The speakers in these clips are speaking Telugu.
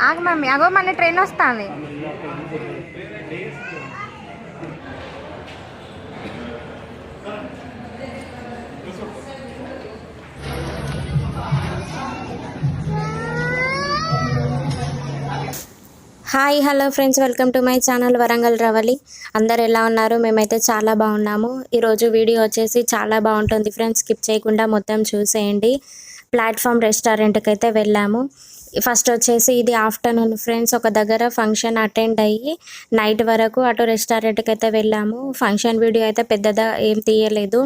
ఆగు మమ్మీ, అగో మన ట్రైన్ వస్తుంది. Hi hello friends, welcome to my channel Warangal Ravali. అందరు ఎలా ఉన్నారు? మేమైతే చాలా బాగున్నాము. ఈరోజు వీడియో వచ్చేసి చాలా బాగుంటుంది ఫ్రెండ్స్, స్కిప్ చేయకుండా మొత్తం చూసేయండి. ప్లాట్ఫామ్ రెస్టారెంట్కి అయితే వెళ్ళాము. ఫస్ట్ వచ్చేసి ఇది ఆఫ్టర్నూన్ ఫ్రెండ్స్, ఒక దగ్గర ఫంక్షన్ అటెండ్ అయ్యి నైట్ వరకు అటు రెస్టారెంట్కి అయితే వెళ్ళాము. ఫంక్షన్ వీడియో అయితే పెద్దగా ఏం తీయలేదు,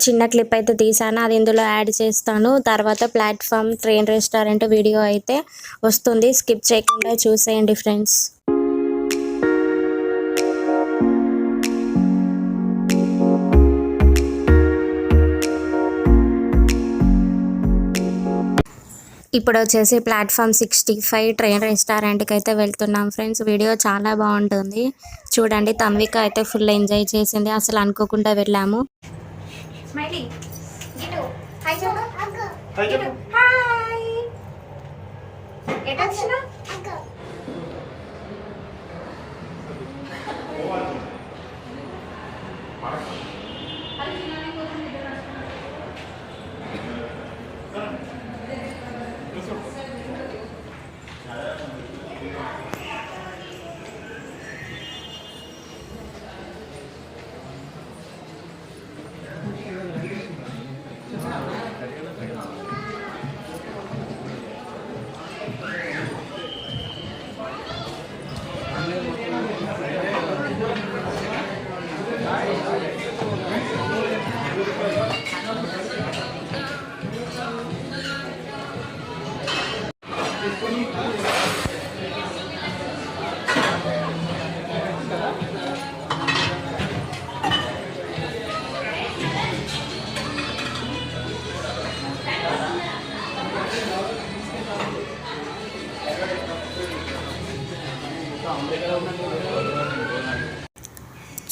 చిన్న క్లిప్ అయితే తీసాను, అది ఇందులో యాడ్ చేస్తాను. తర్వాత ప్లాట్ఫామ్ ట్రైన్ రెస్టారెంట్ వీడియో అయితే వస్తుంది, స్కిప్ చేయకుండా చూసేయండి ఫ్రెండ్స్. ఇప్పుడు వచ్చేసి ప్లాట్ఫామ్ 65 ట్రైన్ రెస్టారెంట్కి అయితే వెళ్తున్నాం ఫ్రెండ్స్. వీడియో చాలా బాగుంటుంది చూడండి. తన్విక అయితే ఫుల్ ఎంజాయ్ చేసింది, అసలు అనుకోకుండా వెళ్ళాము. స్మైలీ గిటు హాయ్ చెప్పు. గిటు హాయ్. ఎటొచ్చినా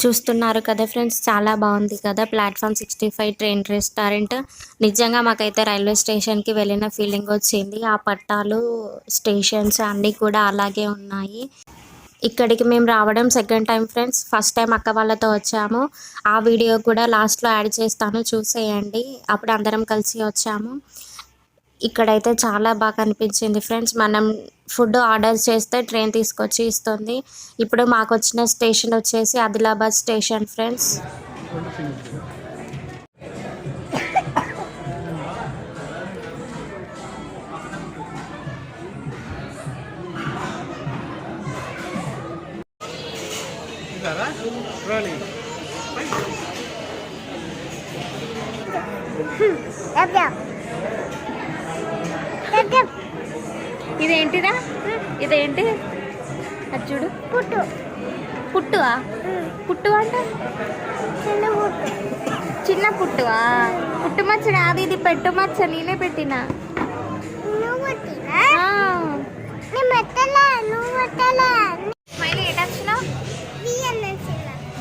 చూస్తున్నారు కదా ఫ్రెండ్స్, చాలా బాగుంది కదా ప్లాట్ఫామ్ 65 ట్రైన్ రెస్టారెంట్. నిజంగా మాకైతే రైల్వే స్టేషన్కి వెళ్ళిన ఫీలింగ్ వచ్చింది. ఆ పట్టాలు, స్టేషన్స్ అన్నీ కూడా అలాగే ఉన్నాయి. ఇక్కడికి మేము రావడం second time friends. First time అక్క వాళ్ళతో వచ్చాము, ఆ వీడియో కూడా లాస్ట్లో యాడ్ చేస్తాను, చూసేయండి. అప్పుడు అందరం కలిసి వచ్చాము. ఇక్కడైతే చాలా బాగా అనిపించింది ఫ్రెండ్స్. మనం ఫుడ్ ఆర్డర్ చేస్తే ట్రైన్ తీసుకొచ్చి ఇస్తుంది. ఇప్పుడు మాకు వచ్చిన స్టేషన్ వచ్చేసి ఆదిలాబాద్ స్టేషన్ ఫ్రెండ్స్. ఇదేంటిరా? ఇదేంటి? అది చూడు. పుట్టు. పుట్టువా? పుట్టు అంటే చిన్న పుట్టువా? పుట్టు మచ్చ కాదు ఇది, పెట్టు మచ్చ. నేనే పెట్టినా. స్మైలీ ఎటు వచ్చినావు?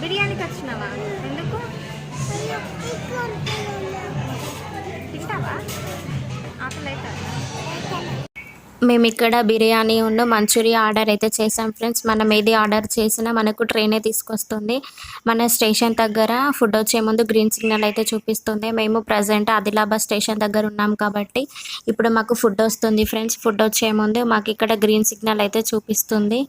బిర్యానీకి వచ్చినావా? ఎందుకు తింటావా? ఆకలి అవుతుందా? మేము ఇక్కడ బిర్యానీ ఉన్న మంచూరియా ఆర్డర్ అయితే చేసాం ఫ్రెండ్స్. మనం ఏది ఆర్డర్ చేసినా మనకు ట్రైనే తీసుకొస్తుంది. మన స్టేషన్ దగ్గర ఫుడ్ వచ్చే ముందు గ్రీన్ సిగ్నల్ అయితే చూపిస్తుంది. మేము ప్రజెంట్ ఆదిలాబాద్ స్టేషన్ దగ్గర ఉన్నాం కాబట్టి ఇప్పుడు మాకు ఫుడ్ వస్తుంది ఫ్రెండ్స్. ఫుడ్ వచ్చే ముందు మాకు ఇక్కడ గ్రీన్ సిగ్నల్ అయితే చూపిస్తుంది.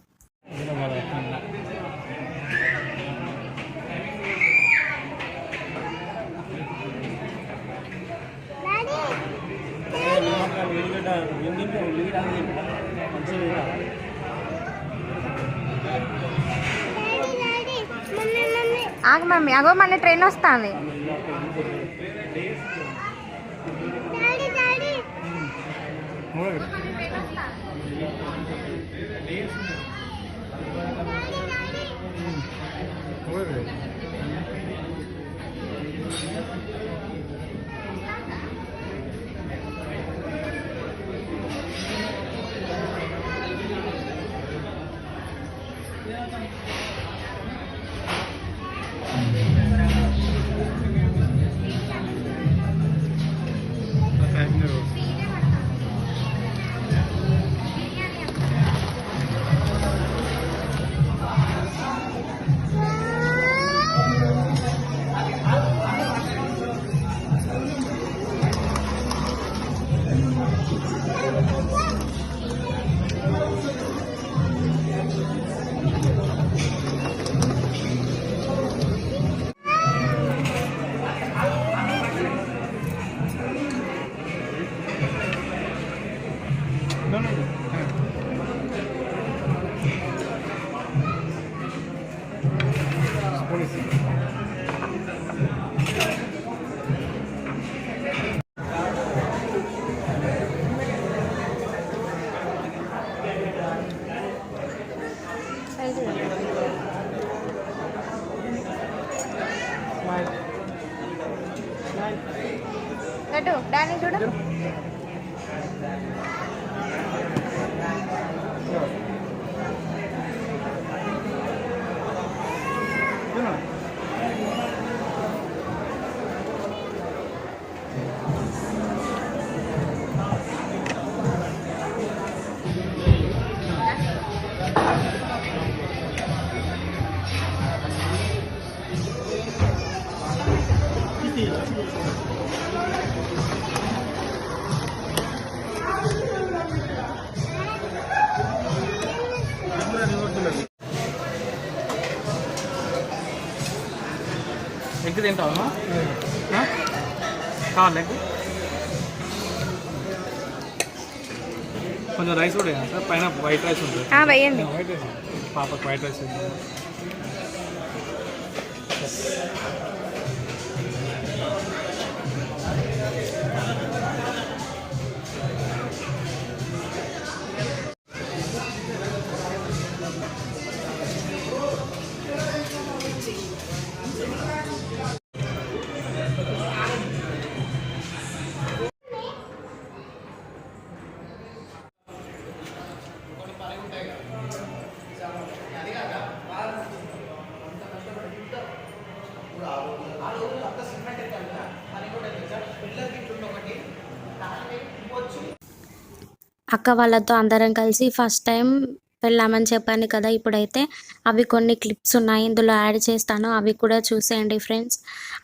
ఆగు మమ్మీ, అగో మన ట్రైన్ వస్తుంది. అటు దాన్ని చూడు. ఎగ్ తింటావా? కావాలి ఎగ్ కొంచెం రైస్ కూడా సార్, పైన వైట్ రైస్ ఉంటుంది. వేయండి. వైట్ రైస్ పాపకు వైట్ రైస్ ఉంటుంది. అక్క వాళ్ళతో అందరం కలిసి ఫస్ట్ టైం వెళ్ళామని చెప్పాను కదా. ఇప్పుడైతే అవి కొన్ని క్లిప్స్ ఉన్నాయి, ఇందులో యాడ్ చేస్తాను, అవి కూడా చూసేయండి ఫ్రెండ్స్.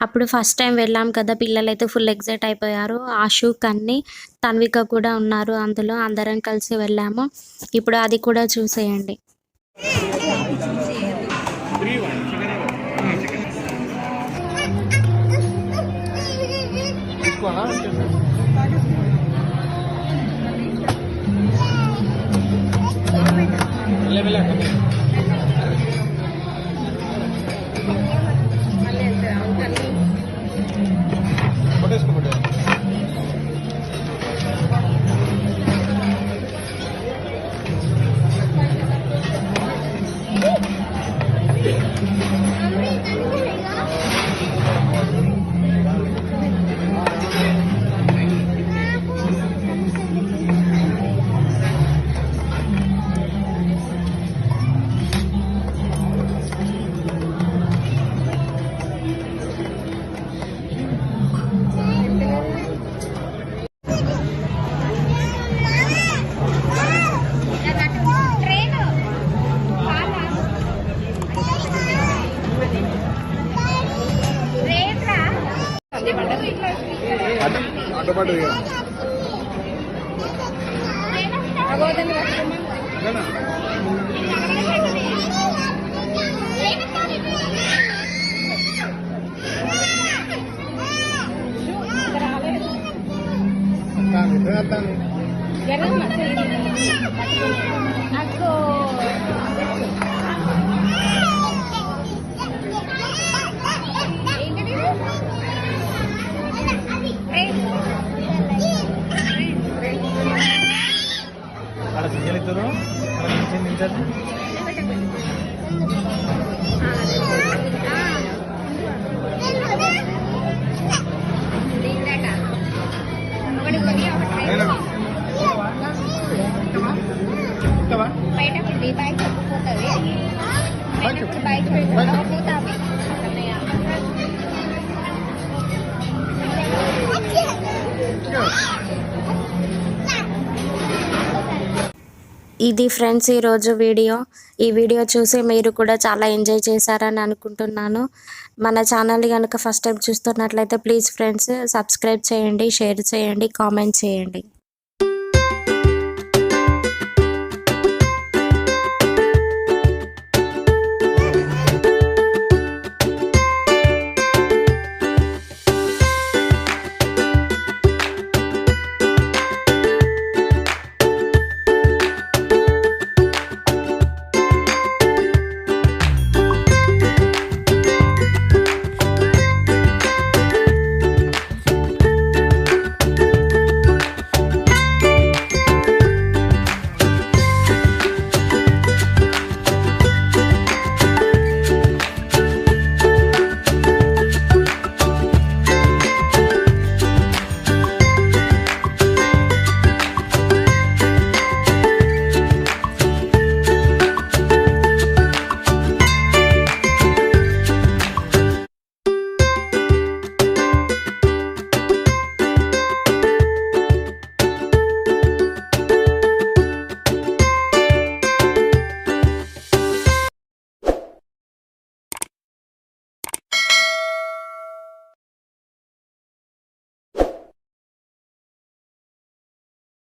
అప్పుడు ఫస్ట్ టైం వెళ్ళాం కదా, పిల్లలు అయితే ఫుల్ ఎగ్జైట్ అయిపోయారు. ఆషు, కన్ని, తన్విక కూడా ఉన్నారు అందులో. అందరం కలిసి వెళ్ళాము. ఇప్పుడు అది కూడా చూసేయండి. ఇది ఫ్రెండ్స్ ఈరోజు వీడియో. ఈ వీడియో చూసి మీరు కూడా చాలా ఎంజాయ్ చేశారని అనుకుంటున్నాను. మన ఛానల్ కనుక ఫస్ట్ టైం చూస్తున్నట్లయితే ప్లీజ్ ఫ్రెండ్స్ సబ్స్క్రైబ్ చేయండి, షేర్ చేయండి, కామెంట్ చేయండి.